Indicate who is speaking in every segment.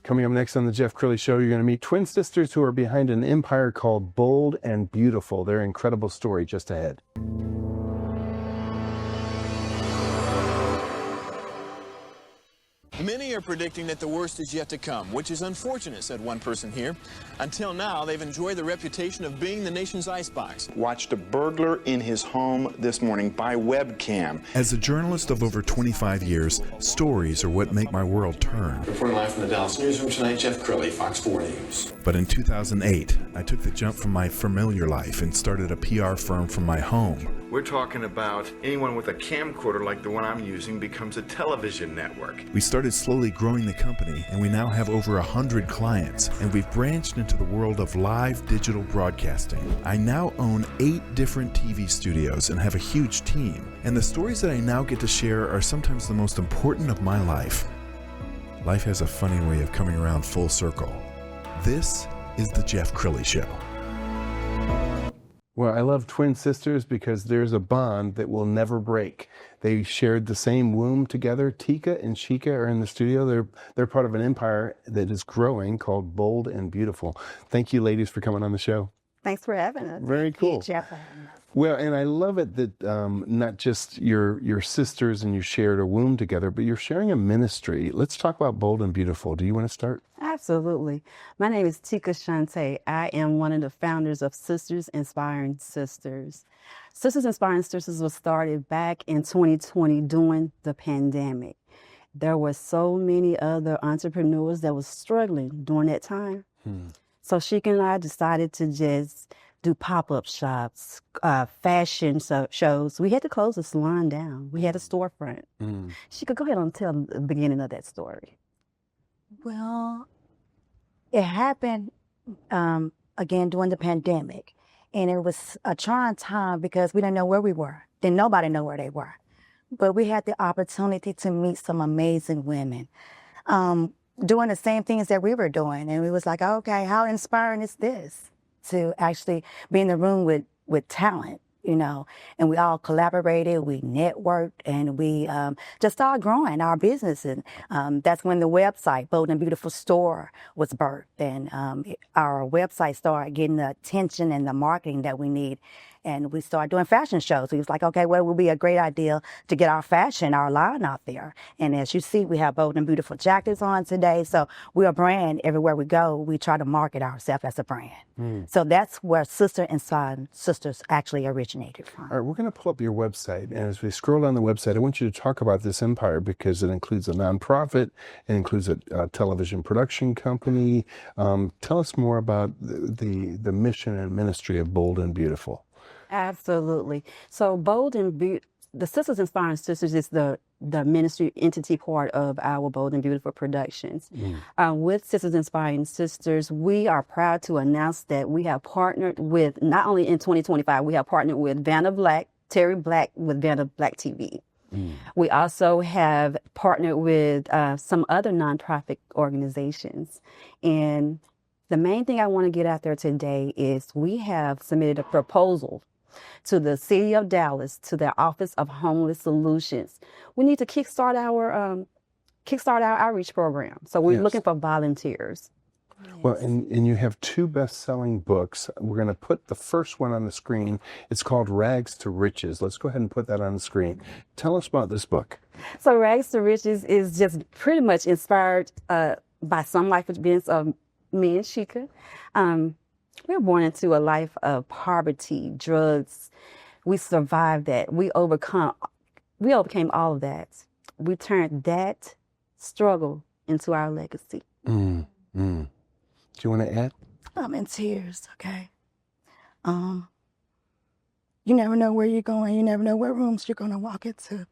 Speaker 1: Coming up next on the Jeff Crilley Show, you're going to meet twin sisters who are behind an empire called Bold and Beautiful. Their incredible story just ahead.
Speaker 2: Many are predicting that the worst is yet to come, which is unfortunate, said one person here. Until now, they've enjoyed the reputation of being the nation's icebox.
Speaker 3: Watched a burglar in his home this morning by webcam.
Speaker 4: As a journalist of over 25 years, stories are what make my world turn.
Speaker 2: Reporting live from the Dallas newsroom tonight, Jeff Crilley, Fox 4 News.
Speaker 4: But in 2008, I took the jump from my familiar life and started a PR firm from my home.
Speaker 3: We're talking about anyone with a camcorder like the one I'm using becomes a television network.
Speaker 4: We started slowly growing the company, and we now have over 100 clients, and we've branched into the world of live digital broadcasting. I now own 8 different TV studios and have a huge team, and the stories that I now get to share are sometimes the most important of my life. Life has a funny way of coming around full circle. This is the Jeff Crilley Show.
Speaker 1: Well, I love twin sisters because there's a bond that will never break. They shared the same womb together. Teka and Sheka are in the studio. They're part of an empire that is growing called Bold and Beautiful. Thank you, ladies, for coming on the show.
Speaker 5: Thanks for having us.
Speaker 1: Very cool.
Speaker 5: Jeff, for having us.
Speaker 1: Well, and I love it that not just your sisters and you shared a womb together, but you're sharing a ministry. Let's talk about Bold and Beautiful. Do you want to start?
Speaker 5: Absolutely. My name is Teka Chante. I am one of the founders of Sisters Inspiring Sisters. Sisters Inspiring Sisters was started back in 2020 during the pandemic. There were so many other entrepreneurs that were struggling during that time. So Sheka and I decided to just do pop-up shops, fashion shows. We had to close the salon down. We had a storefront. Sheka, go ahead and tell the beginning of that story.
Speaker 6: Well, it happened again during the pandemic, and it was a trying time because we didn't know where we were. Then nobody knew where they were. But we had the opportunity to meet some amazing women doing the same things that we were doing. And we was like, okay, how inspiring is this? To actually be in the room with talent, you know, and we all collaborated, we networked, and we just started growing our business. And that's when the website, Bold and Beautiful Store, was birthed. And our website started getting the attention and the marketing that we need. And we started doing fashion shows. We was like, okay, well, it would be a great idea to get our fashion, our line out there. And as you see, we have Bold and Beautiful jackets on today. So we're a brand. Everywhere we go, we try to market ourselves as a brand. So that's where Sister Inside Sisters actually originated from.
Speaker 1: All right, we're going to pull up your website. And as we scroll down the website, I want you to talk about this empire because it includes a nonprofit, it includes a television production company. Tell us more about the mission and ministry of Bold and Beautiful.
Speaker 5: Absolutely. So the Sisters Inspiring Sisters is the ministry entity part of our Bold and Beautiful Productions. With Sisters Inspiring Sisters, we are proud to announce that we have partnered with, not only in 2025, we have partnered with Vanna Black, Terry Black with Vanna Black TV. We also have partnered with some other nonprofit organizations. And the main thing I want to get out there today is we have submitted a proposal to the city of Dallas, to their Office of Homeless Solutions. We need to kickstart our outreach program. So we're looking for volunteers.
Speaker 1: Well, and you have 2 best-selling books. We're going to put the first one on the screen. It's called Rags to Riches. Let's go ahead and put that on the screen. Tell us about this book.
Speaker 5: So Rags to Riches is just pretty much inspired by some life events of me and Sheka. We were born into a life of poverty, drugs. We survived that. We overcame all of that. We turned that struggle into our legacy.
Speaker 1: Do you want to add?
Speaker 6: I'm in tears, okay? You never know where you're going. You never know what rooms you're going to walk into.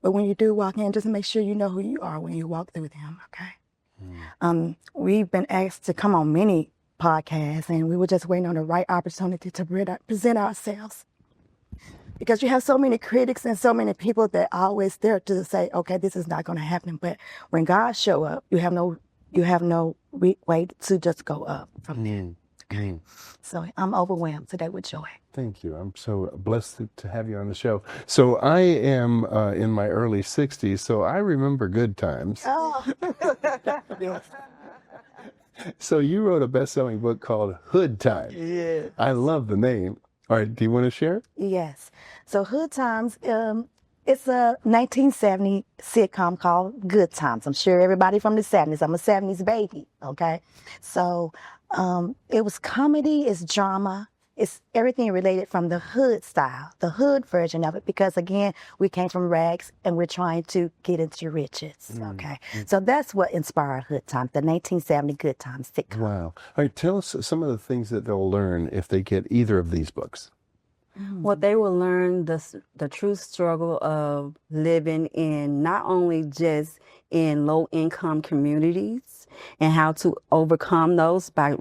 Speaker 6: But when you do walk in, just make sure you know who you are when you walk through them, okay? We've been asked to come on many podcasts, and we were just waiting on the right opportunity to present ourselves. Because you have so many critics and so many people that are always there to say, okay, this is not going to happen. But when God show up, you have no way to just go up from there. Okay. So I'm overwhelmed today with joy.
Speaker 1: Thank you. I'm so blessed to have you on the show. So I am in my early 60s, so I remember good times.
Speaker 6: Oh.
Speaker 1: So you wrote a best-selling book called Hood Time.
Speaker 6: Yeah.
Speaker 1: I love the name. All right, do you want to share?
Speaker 6: Yes. So Hood Times, it's a 1970 sitcom called Good Times. I'm sure everybody from the 70s. I'm a 70s baby. Okay. So it was comedy, it's drama, it's everything related from the hood style, the hood version of it, because again, we came from rags and we're trying to get into riches. Okay. So that's what inspired Hood Times, the 1970 Good Times sitcom.
Speaker 1: Wow. All right, tell us some of the things that they'll learn if they get either of these books.
Speaker 5: Well, they will learn the true struggle of living in not only just in low-income communities and how to overcome those by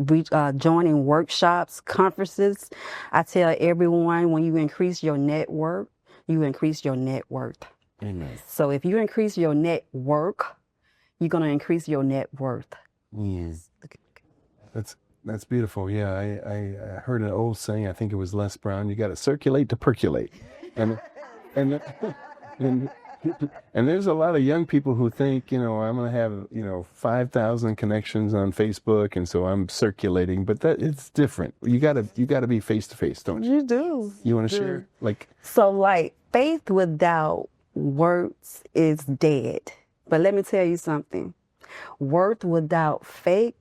Speaker 5: joining workshops, conferences. I tell everyone, when you increase your network, you increase your net worth.
Speaker 1: Amen.
Speaker 5: So if you increase your network, you're going to increase your net worth.
Speaker 1: Yes. That's beautiful. Yeah, I heard an old saying. I think it was Les Brown. You got to circulate to percolate, and and and there's a lot of young people who think, I'm going to have 5,000 connections on Facebook, and so I'm circulating. But that it's different. You gotta be face to face, don't you?
Speaker 5: You do.
Speaker 1: You want to share
Speaker 5: So faith without works is dead. But let me tell you something. Worth without faith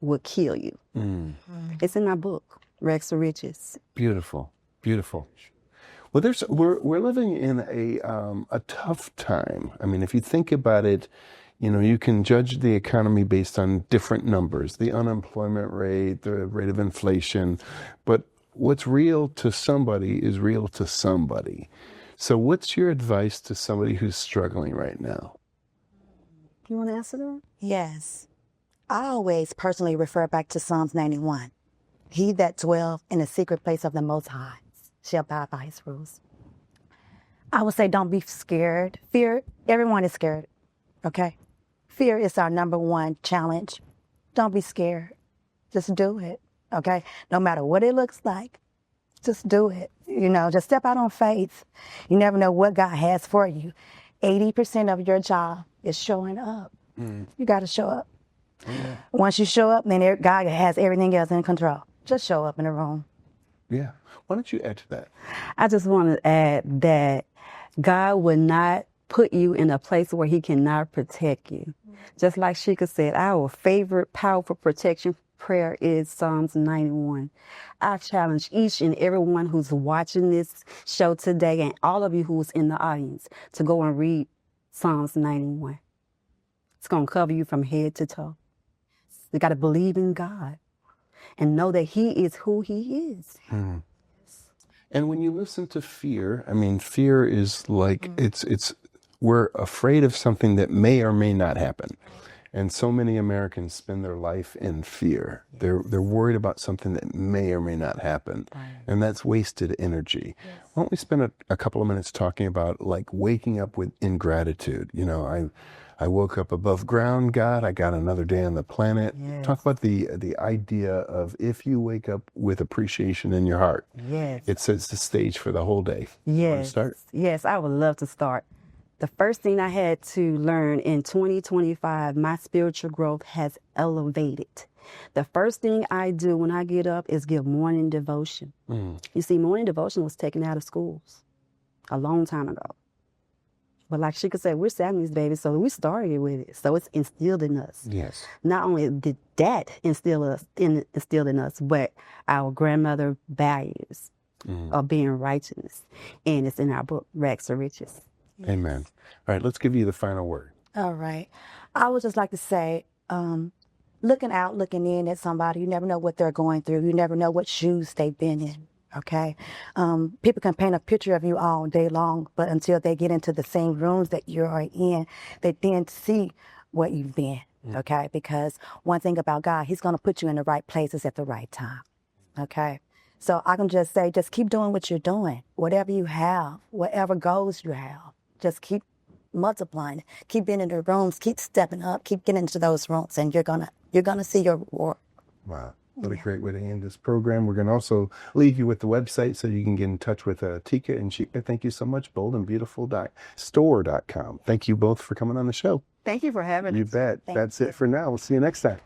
Speaker 5: will kill you. It's in my book, Rags to Riches.
Speaker 1: Beautiful, beautiful. Well, we're living in a tough time. I mean, if you think about it, you can judge the economy based on different numbers, the unemployment rate, the rate of inflation, but what's real to somebody is real to somebody. So what's your advice to somebody who's struggling right now?
Speaker 5: You want to answer that?
Speaker 6: Yes. I always personally refer back to Psalms 91. He that dwelleth in the secret place of the Most High shall abide by his rules. I would say don't be scared. Fear, everyone is scared, okay? Fear is our number one challenge. Don't be scared. Just do it, okay? No matter what it looks like, just do it. Just step out on faith. You never know what God has for you. 80% of your job is showing up. You got to show up. Yeah. Once you show up, then God has everything else in control. Just show up in the room.
Speaker 1: Yeah. Why don't you add to that?
Speaker 5: I just want to add that God will not put you in a place where he cannot protect you. Just like Sheka said, our favorite powerful protection prayer is Psalms 91. I challenge each and everyone who's watching this show today and all of you who's in the audience to go and read Psalms 91. It's going to cover you from head to toe. You got to believe in God and know that he is who he is.
Speaker 1: And when you listen to fear, I mean, fear is like we're afraid of something that may or may not happen. And so many Americans spend their life in fear. They're worried about something that may or may not happen. Right. And that's wasted energy. Yes. Why don't we spend a couple of minutes talking about waking up with ingratitude? I woke up above ground, God. I got another day on the planet. Yes. Talk about the idea of if you wake up with appreciation in your heart, it sets the stage for the whole day.
Speaker 5: Yes.
Speaker 1: Want to start?
Speaker 5: Yes, I would love to start. The first thing I had to learn in 2025, my spiritual growth has elevated. The first thing I do when I get up is give morning devotion. You see, morning devotion was taken out of schools a long time ago. But like Sheka said, we're 70s babies, so we started with it. So it's instilled in us. Yes. Not only did that instill in us, but our grandmother values of being righteous. And it's in our book, Rags to Riches.
Speaker 1: Yes. Amen. All right, let's give you the final word.
Speaker 6: All right. I would just like to say, looking out, looking in at somebody, you never know what they're going through. You never know what shoes they've been in. Okay. People can paint a picture of you all day long, but until they get into the same rooms that you are in, they then see what you've been. Okay. Because one thing about God, he's going to put you in the right places at the right time. Okay. So I can just say, just keep doing what you're doing. Whatever you have, whatever goals you have, just keep multiplying, keep being in the rooms, keep stepping up, keep getting into those rooms, and you're gonna see your reward. Wow.
Speaker 1: What a great way to end this program. We're going to also leave you with the website so you can get in touch with Teka and Sheka. Thank you so much. boldandbeautiful.store.com. Thank you both for coming on the show.
Speaker 5: Thank you for having us.
Speaker 1: You bet. That's it for now. We'll see you next time.